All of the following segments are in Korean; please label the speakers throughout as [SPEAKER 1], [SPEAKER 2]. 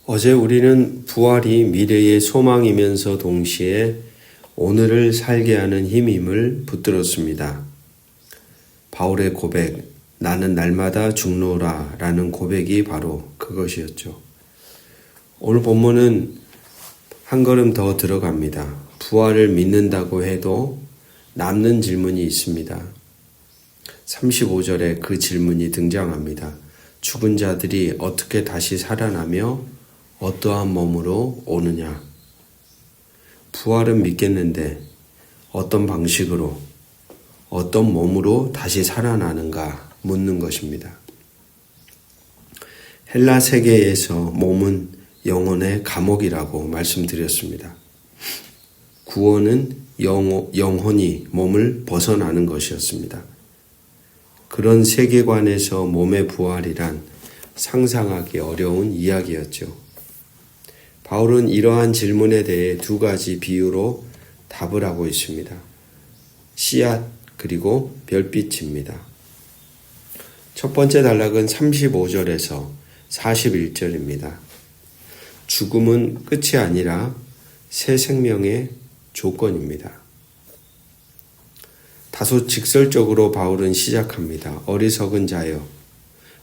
[SPEAKER 1] 어제 우리는 부활이 미래의 소망이면서 동시에 오늘을 살게 하는 힘임을 붙들었습니다. 바울의 고백, 나는 날마다 죽노라 라는 고백이 바로 그것이었죠. 오늘 본문은 한 걸음 더 들어갑니다. 부활을 믿는다고 해도 남는 질문이 있습니다. 35절에 그 질문이 등장합니다. 죽은 자들이 어떻게 다시 살아나며 어떠한 몸으로 오느냐? 부활은 믿겠는데 어떤 방식으로, 어떤 몸으로 다시 살아나는가 묻는 것입니다. 헬라 세계에서 몸은 영혼의 감옥이라고 말씀드렸습니다. 구원은 영혼이 몸을 벗어나는 것이었습니다. 그런 세계관에서 몸의 부활이란 상상하기 어려운 이야기였죠. 바울은 이러한 질문에 대해 두 가지 비유로 답을 하고 있습니다. 씨앗 그리고 별빛입니다. 첫 번째 단락은 35절에서 41절입니다. 죽음은 끝이 아니라 새 생명의 조건입니다. 다소 직설적으로 바울은 시작합니다. 어리석은 자여,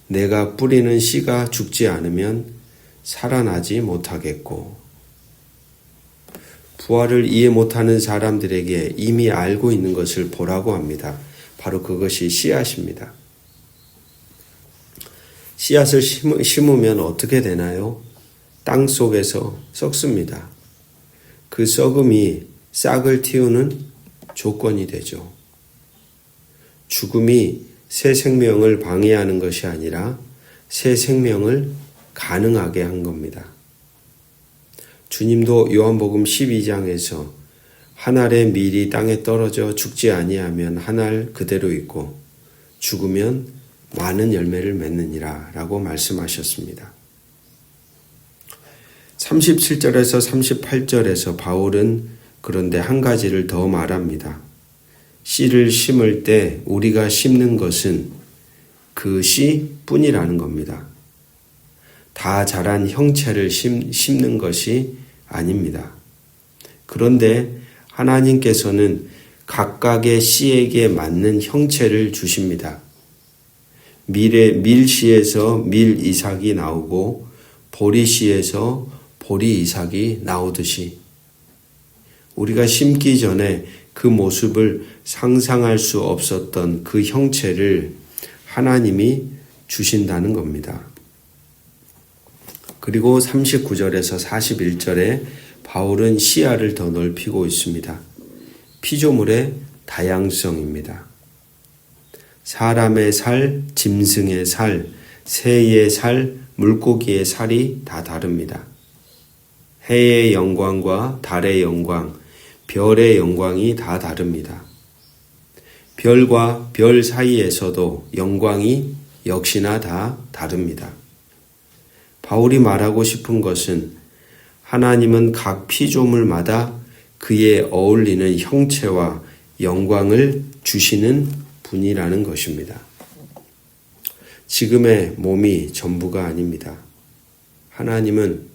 [SPEAKER 1] 내가 뿌리는 씨가 죽지 않으면 살아나지 못하겠고, 부활을 이해 못하는 사람들에게 이미 알고 있는 것을 보라고 합니다. 바로 그것이 씨앗입니다. 씨앗을 심으면 어떻게 되나요? 땅 속에서 썩습니다. 그 썩음이 싹을 틔우는 조건이 되죠. 죽음이 새 생명을 방해하는 것이 아니라 새 생명을 가능하게 한 겁니다. 주님도 요한복음 12장에서 한 알의 밀이 땅에 떨어져 죽지 아니하면 한 알 그대로 있고 죽으면 많은 열매를 맺느니라 라고 말씀하셨습니다. 37절에서 38절에서 바울은 그런데 한 가지를 더 말합니다. 씨를 심을 때 우리가 심는 것은 그 씨뿐이라는 겁니다. 다 자란 형체를 심는 것이 아닙니다. 그런데 하나님께서는 각각의 씨에게 맞는 형체를 주십니다. 밀씨에서 밀 이삭이 나오고 보리씨에서 보리 이삭이 나오듯이 우리가 심기 전에 그 모습을 상상할 수 없었던 그 형체를 하나님이 주신다는 겁니다. 그리고 39절에서 41절에 바울은 시야를 더 넓히고 있습니다. 피조물의 다양성입니다. 사람의 살, 짐승의 살, 새의 살, 물고기의 살이 다 다릅니다. 해의 영광과 달의 영광, 별의 영광이 다 다릅니다. 별과 별 사이에서도 영광이 역시나 다 다릅니다. 바울이 말하고 싶은 것은 하나님은 각 피조물마다 그에 어울리는 형체와 영광을 주시는 분이라는 것입니다. 지금의 몸이 전부가 아닙니다. 하나님은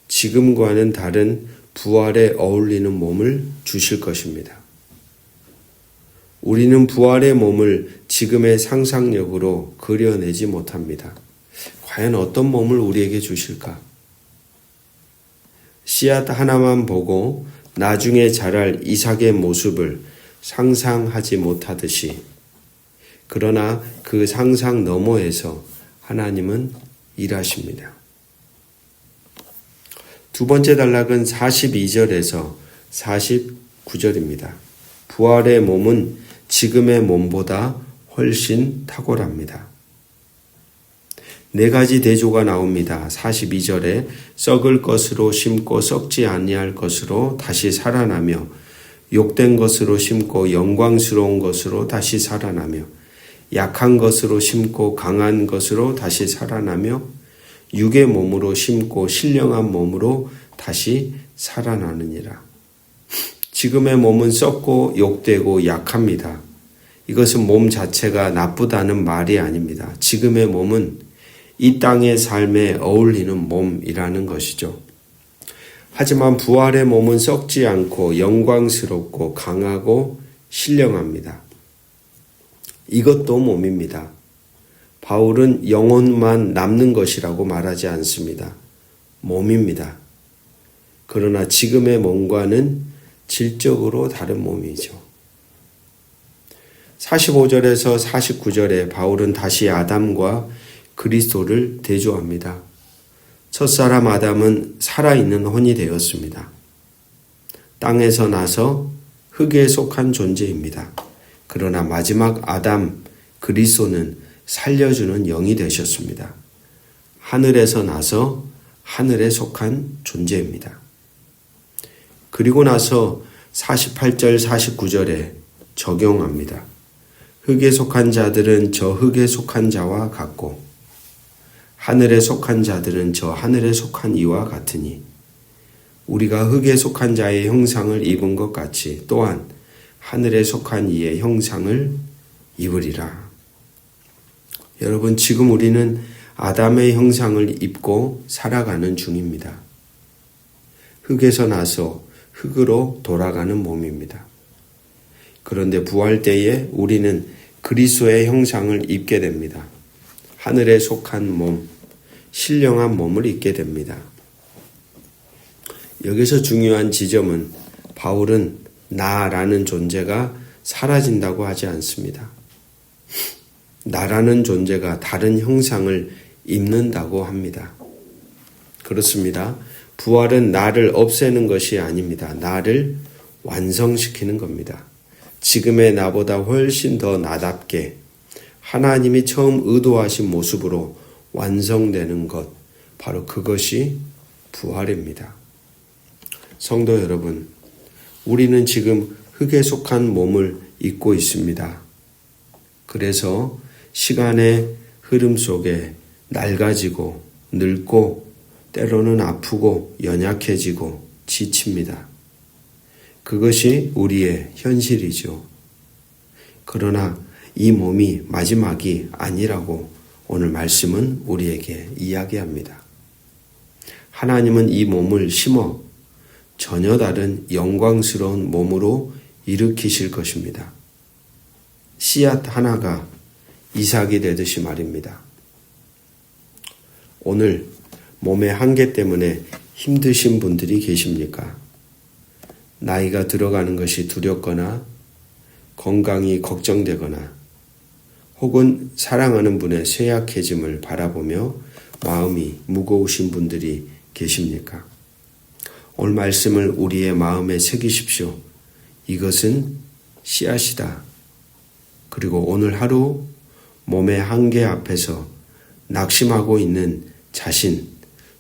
[SPEAKER 1] 지금과는 다른 부활에 어울리는 몸을 주실 것입니다. 우리는 부활의 몸을 지금의 상상력으로 그려내지 못합니다. 과연 어떤 몸을 우리에게 주실까? 씨앗 하나만 보고 나중에 자랄 이삭의 모습을 상상하지 못하듯이, 그러나 그 상상 너머에서 하나님은 일하십니다. 두 번째 단락은 42절에서 49절입니다. 부활의 몸은 지금의 몸보다 훨씬 탁월합니다. 네 가지 대조가 나옵니다. 42절에 썩을 것으로 심고 썩지 아니할 것으로 다시 살아나며, 욕된 것으로 심고 영광스러운 것으로 다시 살아나며, 약한 것으로 심고 강한 것으로 다시 살아나며, 육의 몸으로 심고 신령한 몸으로 다시 살아나느니라. 지금의 몸은 썩고 욕되고 약합니다. 이것은 몸 자체가 나쁘다는 말이 아닙니다. 지금의 몸은 이 땅의 삶에 어울리는 몸이라는 것이죠. 하지만 부활의 몸은 썩지 않고 영광스럽고 강하고 신령합니다. 이것도 몸입니다. 바울은 영혼만 남는 것이라고 말하지 않습니다. 몸입니다. 그러나 지금의 몸과는 질적으로 다른 몸이죠. 45절에서 49절에 바울은 다시 아담과 그리스도를 대조합니다. 첫사람 아담은 살아있는 혼이 되었습니다. 땅에서 나서 흙에 속한 존재입니다. 그러나 마지막 아담 그리스도는 살려주는 영이 되셨습니다. 하늘에서 나서 하늘에 속한 존재입니다. 그리고 나서 48절 49절에 적용합니다. 흙에 속한 자들은 저 흙에 속한 자와 같고 하늘에 속한 자들은 저 하늘에 속한 이와 같으니 우리가 흙에 속한 자의 형상을 입은 것 같이 또한 하늘에 속한 이의 형상을 입으리라. 여러분, 지금 우리는 아담의 형상을 입고 살아가는 중입니다. 흙에서 나서 흙으로 돌아가는 몸입니다. 그런데 부활 때에 우리는 그리스도의 형상을 입게 됩니다. 하늘에 속한 몸, 신령한 몸을 입게 됩니다. 여기서 중요한 지점은 바울은 나라는 존재가 사라진다고 하지 않습니다. 나라는 존재가 다른 형상을 입는다고 합니다. 그렇습니다. 부활은 나를 없애는 것이 아닙니다. 나를 완성시키는 겁니다. 지금의 나보다 훨씬 더 나답게 하나님이 처음 의도하신 모습으로 완성되는 것, 바로 그것이 부활입니다. 성도 여러분, 우리는 지금 흙에 속한 몸을 입고 있습니다. 그래서 시간의 흐름 속에 낡아지고 늙고 때로는 아프고 연약해지고 지칩니다. 그것이 우리의 현실이죠. 그러나 이 몸이 마지막이 아니라고 오늘 말씀은 우리에게 이야기합니다. 하나님은 이 몸을 심어 전혀 다른 영광스러운 몸으로 일으키실 것입니다. 씨앗 하나가 이삭이 되듯이 말입니다. 오늘 몸의 한계 때문에 힘드신 분들이 계십니까? 나이가 들어가는 것이 두렵거나 건강이 걱정되거나 혹은 사랑하는 분의 쇠약해짐을 바라보며 마음이 무거우신 분들이 계십니까? 오늘 말씀을 우리의 마음에 새기십시오. 이것은 씨앗이다. 그리고 오늘 하루 몸의 한계 앞에서 낙심하고 있는 자신,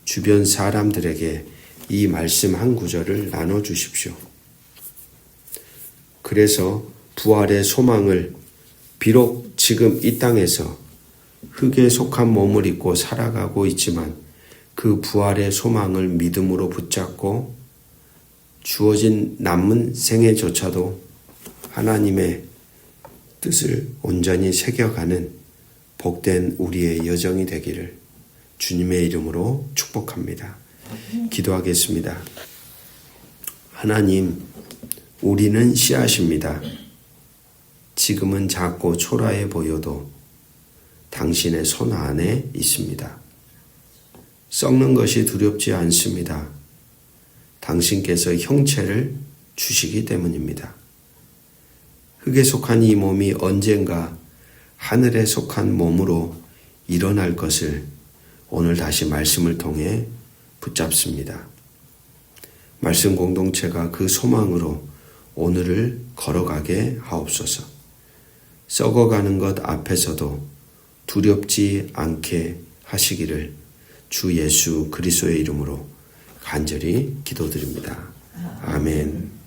[SPEAKER 1] 주변 사람들에게 이 말씀 한 구절을 나눠주십시오. 그래서 부활의 소망을 비록 지금 이 땅에서 흙에 속한 몸을 입고 살아가고 있지만 그 부활의 소망을 믿음으로 붙잡고 주어진 남은 생애조차도 하나님의 뜻을 온전히 새겨가는 복된 우리의 여정이 되기를 주님의 이름으로 축복합니다. 기도하겠습니다. 하나님, 우리는 씨앗입니다. 지금은 작고 초라해 보여도 당신의 손 안에 있습니다. 썩는 것이 두렵지 않습니다. 당신께서 형체를 주시기 때문입니다. 흙에 속한 이 몸이 언젠가 하늘에 속한 몸으로 일어날 것을 오늘 다시 말씀을 통해 붙잡습니다. 말씀 공동체가 그 소망으로 오늘을 걸어가게 하옵소서. 썩어가는 것 앞에서도 두렵지 않게 하시기를 주 예수 그리스도의 이름으로 간절히 기도드립니다. 아멘.